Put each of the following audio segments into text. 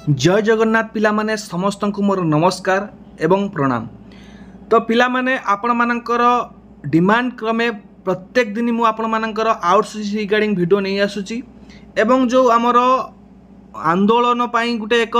जय जगन्नाथ पिला माने समस्त को मोर नमस्कार एवं प्रणाम। तो पिला माने आपण मानकर डिमांड क्रमे प्रत्येक दिन मु आपण मानकर आउटसोर्सिंग रिगार्डिंग वीडियो नहीं आसुची एवं जो आमर आंदोलन पाई गुटे एक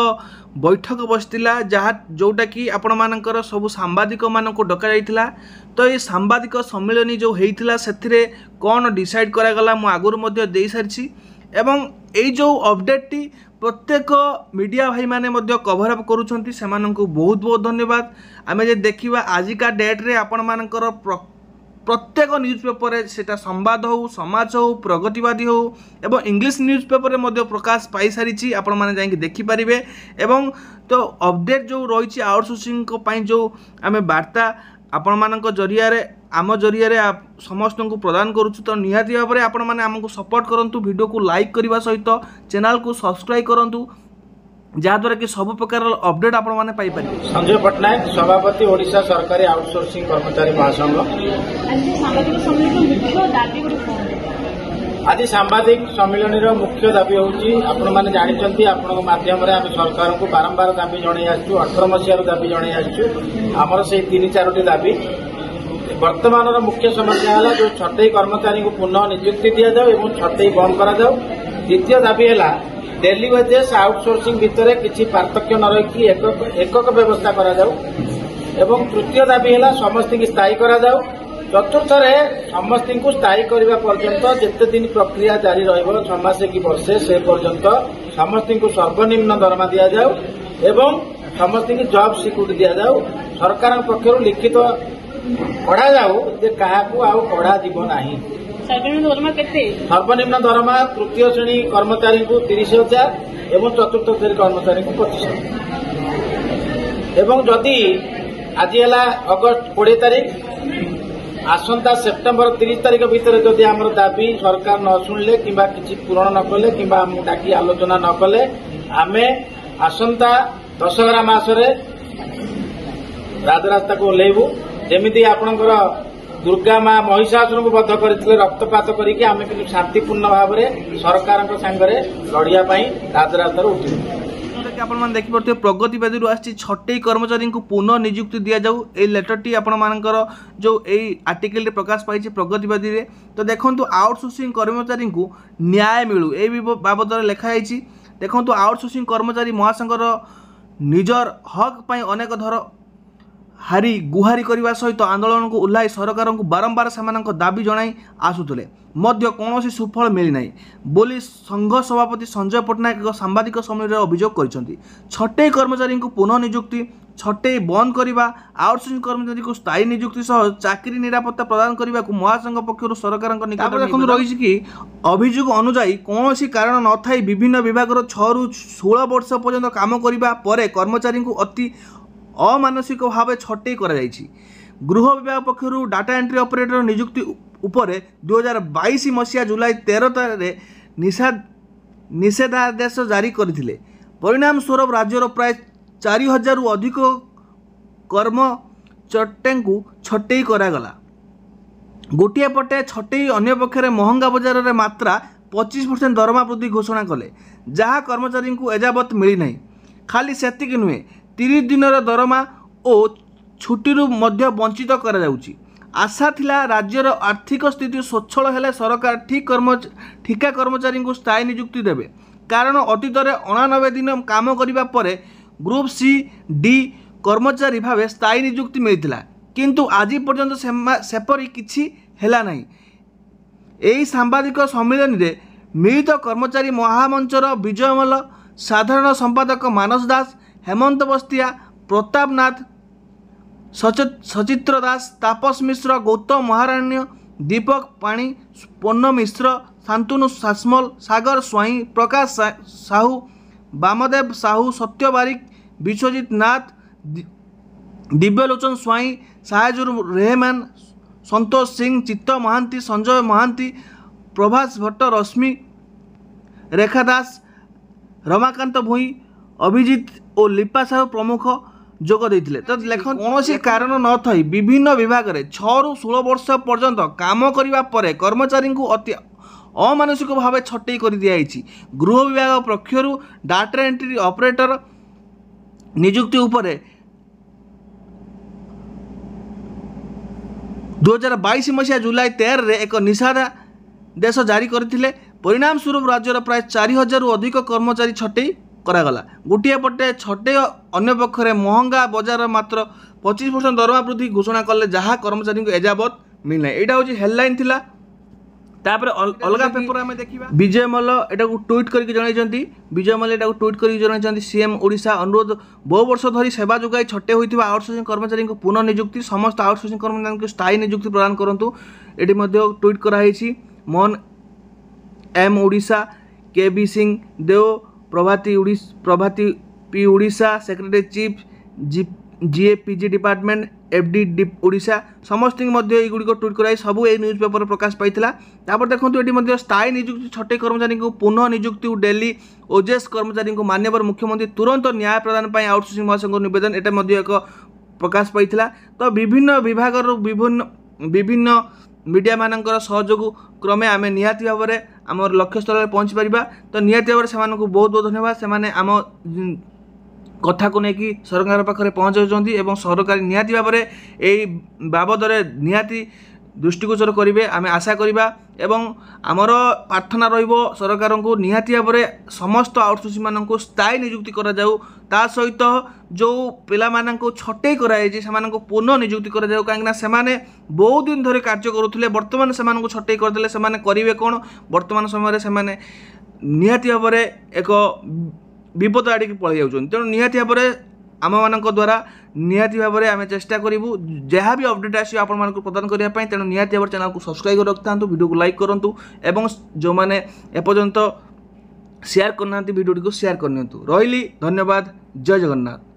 बैठक बसतिला जहाँ जोटा कि आपण मानकर सब सांबादिक मान को डका जाइथिला। तो ये सांबादिक सम्मेलन जो होइथिला सेथिरे कौन डिसाइड करागला मु आगुर मध्य देई सारिछि एवं एई जो अपडेट टी प्रत्येक मीडिया भाई माने मध्य कभर अप करूछंती सेमानंकु बहुत बहुत धन्यवाद। आमे जे देखिबा आजिका डेट रे आपण मानकर प्रत्येक न्यूज पेपर सेटा संवाद हो समाज हो प्रगतिवादी हो एवं इंग्लिश न्यूज पेपर मध्य प्रकाश पाई सारी आपण माने जाई देखि परिबे एवं तो अपडेट जो रही आउटसोर्सिंग को पई जो आमे वार्ता आपण मानक जरिया रे आम जरिया रे समस्त को प्रदान करूछु। तो निहाती भाव में आपण माने हमको सपोर्ट करंतु, वीडियो को लाइक करने सहित चैनल को सब्सक्राइब करंतु जहाँद्वारा कि सब प्रकार अपडेट आपण माने पाई परिबे। संजय पटनायक सभापति ओडिशा सरकारी आउटसोर्सिंग कर्मचारी महासंघ। आज सांबादिक सम्मेलन मुख्य दाबी होची आपण माने जानिचंती आपण माध्यम रे आमे सरकार को बारंबार दाबी जणाई आछू 18 मसिया दाबी जणाई आछू हमर से 3-4टी दाबी। वर्तमान मुख्य समस्या है जो छटई कर्मचारी को पुनः नियुक्ति दि जाऊ एवं छटई बंद करा जाऊ। द्वितीय दाबी है डेली वेजेस आउटसोर्सिंग भितर किसी पार्थक्य न रखी एकक व्यवस्था करा जाऊ एवं तृतीय दाबी है समस्त की स्थायी करा जाऊ। चतुर्थ समस्त को स्थायी करने पर्यंत जिते दिन प्रक्रिया जारी रहा 6 मास कि वर्षे से पर्यंत समस्त को सर्वनिम्न दरमा दि जाऊ एवं समस्त की जॉब सिक्यूरिटी दि जाऊ। सरकार पक्षर लिखित पढ़ा जाऊ जे काहाकू आउ पढ़ा जीव नाही। सर्वनिम्न दरमा तृतीय श्रेणी कर्मचारी को 30,000 एवं चतुर्थ श्रेणी कर्मचारी को 25,000 एवं जदि आज है अगस्त 20 तारीख आसंता सेप्टेम्बर 30 तारीख भितर जदि आम दाबी सरकार न शुणिले कि पूरण न कले कि डाकी आलोचना न कले आमे आसंता दशहरा मासरे राजरास्ता को ओह्लैबू। जमीती आपणकर दुर्गा माँ महिषासुर को बध करते रक्तपात करके आम कि शांतिपूर्ण भाव में सरकार सांगरे लड़िया राजरास्तार उठू। आपण देखिपे प्रगतिवादी आसी छटई कर्मचारी को पुनः नियुक्ति दि जाऊ ए लेटर टी आपण मानकर जो यही आर्टिकल प्रकाश पाई प्रगतिवादी रे। तो देखो आउटसोर्सिंग कर्मचारी को न्याय मिलू ए बाबद लिखाई। देखो आउटसोर्सिंग कर्मचारी महासंघर निजर हक पाई अनेक थर हारी गुहारी करने सहित आंदोलन को ओह्लाई सरकार को बारंबार से दाबी जनाई आसुले कौन सुफल मिलना बोली संघ सभापति संजय पटनायक एक सांबादिक सम्मेलन अभियोग कर छटई कर्मचारी को पुनः नियुक्ति छटई बंद करने आउटसोर्सिंग कर्मचारी को स्थायी नियुक्ति सह चाकरी निरापत्ता प्रदान करने को महासंघ पक्षर सरकार निकट रही कि अभियोग अनुजाई कौन कारण न था विभिन्न विभाग 6 ରୁ 16 वर्ष पर्यंत काम करने पर कर्मचारी को अति अमानसिक भाव छटई कर गृह विभाग पक्षर डाटा एंट्री ऑपरेटर नियुक्ति उपर 2022 मसीहा जुलाई 13 तारिख निषेधादेश जारी करथिले। परिणाम स्वरूप राज्यर प्राय 4,000 रु अधिक कर्मचारी को छटई करागला। गोटे पटे छटई अन्य पक्षरे महंगा बजार में मात्रा 25% दरमा वृद्धि घोषणा कले जहाँ कर्मचारी को एजावत मिली नहीं। खाली सेतिक नुहे 30 दिन दरमा और छुट्टी मध्य वंचित करा जाउची। आशा थिला राज्यर आर्थिक स्थिति स्वच्छल हेले सरकार ठिका कर्मचारी को स्थायी नियुक्ति देवे कारण अतीत 89 दिन काम करने पर ग्रुप सी डी कर्मचारी भाव स्थायी नियुक्ति मिलता किंतु आज पर्यंत सेपरी किछि हेला नहीं। एही सांबादिक सम्मेलन रे मिलित कर्मचारी महामंचर विजय मल्ल, साधारण संपादक मानस दास, हेमंत बस्तिया, प्रताप नाथ, सचित्र दास, तापस मिश्र, गौतम महाराण्य, दीपक पाणी, पन्न मिश्र, शांतनु सासमल, सागर स्वाई, प्रकाश साहू, वामदेव साहू, सत्य बारिक, विश्वजित नाथ, दिव्यलोचन स्वाई, साहेजुर रेहमान, संतोष सिंह, चित्त महांती, संजय महांती, प्रभास भट्ट, रश्मि रेखा दास, रमाकांत भूई, अभिजित और लिपा साहू प्रमुख जोग देते। तो लेख कौन कारण न थी विभिन्न विभाग में 6 ରୁ 16 वर्ष पर्यंत काम करने पर कर्मचारी को अति अमानुषिक भाव छटई कर दिखाई। गृह विभाग पक्षर डाटा एंट्री ऑपरेटर नियुक्ति उपर 2022 मसीहा जुलाई 13 रे एक निषेधादेश जारी करथिले। परिणाम स्वरूप राज्यर प्राय 4000 अधिक कर्मचारी छटई करागला। गोटे पटे छटई अन्य पक्षरे महंगा बजार मात्र 25% दरमा वृद्धि घोषणा कले जहाँ कर्मचारी को एजावत मिलना। यहाँ हूँ हेडलाइन थिला। तापर अलग पेपर आम देखा विजय मल्ल एटा को ट्वीट करके जन विजय मल्ल एटा को ट्वीट करके जन सीएम ओडिशा अनुरोध बहु वर्ष धरी सेवा जोगाई छटे होता आउटसोर्सिंग कर्मचारी को पुनः नियुक्ति समस्त आउटसोर्सिंग कर्मचारी को स्थायी नियुक्ति प्रदान करंतु। एटी मध्ये ट्वीट कराई Mohan M Odisha KB Singh Deo Prabhati P Odisha secretary chief GAPG department FD Odisha समस्त युड़ी ट्वीट कराई सब ये न्यूज पेपर प्रकाश पाइला। तापर देखो ये स्थायी नियुक्ति छटे कर्मचारी को पुनः नियुक्ति डेली ओजेएस कर्मचारी को मान्यवर मुख्यमंत्री तुरंत न्याय प्रदान पर आउटसोर्सिंग महासंघ निवेदन एटा एक प्रकाश पाइला। तो विभिन्न विभाग विभिन्न मीडिया मानकर सहयोग क्रमे आम निहाती भाव में आम लक्ष्य स्थल में पहुँची पारिबा। तो निहाती भाव से बहुत बहुत धन्यवाद। से आम कथा को लेकिन सरकार पाखे पहुँचाऊँच और सरकार निहाती भाव में यही बाबद निहाती दृष्टिगोचर करेंगे आम आशा करवा। एवं आमर प्रार्थना रहिबो सरकार को निहाती भाव में समस्त आउटसोर्सिंग मान को स्थायी नियुक्ति करा जाऊ। ता सहित जो पिला मान को छटई कराई से पुनः नियुक्ति करा जाऊ। कहीं से बहुत दिन धरी कार्य करुले बर्तमान से छटई करदे से करेंगे कौन। वर्तमान समय से निहाती भाव में एक विपद आड़ के पलि जाऊँ। तेणु निहाती भाव में आम मान द्वारा निहाती भाव में आम चेष्टा करूँ जहाँ भी अपडेट आस प्रदान करने। तेणु निहाती भाव चैनल को सब्सक्राइब कर रखता वीडियो को लाइक करूँ और जो मैंने एपर्यंत शेयर करना वीडियो को शेयर करनी। रही धन्यवाद। जय जगन्नाथ।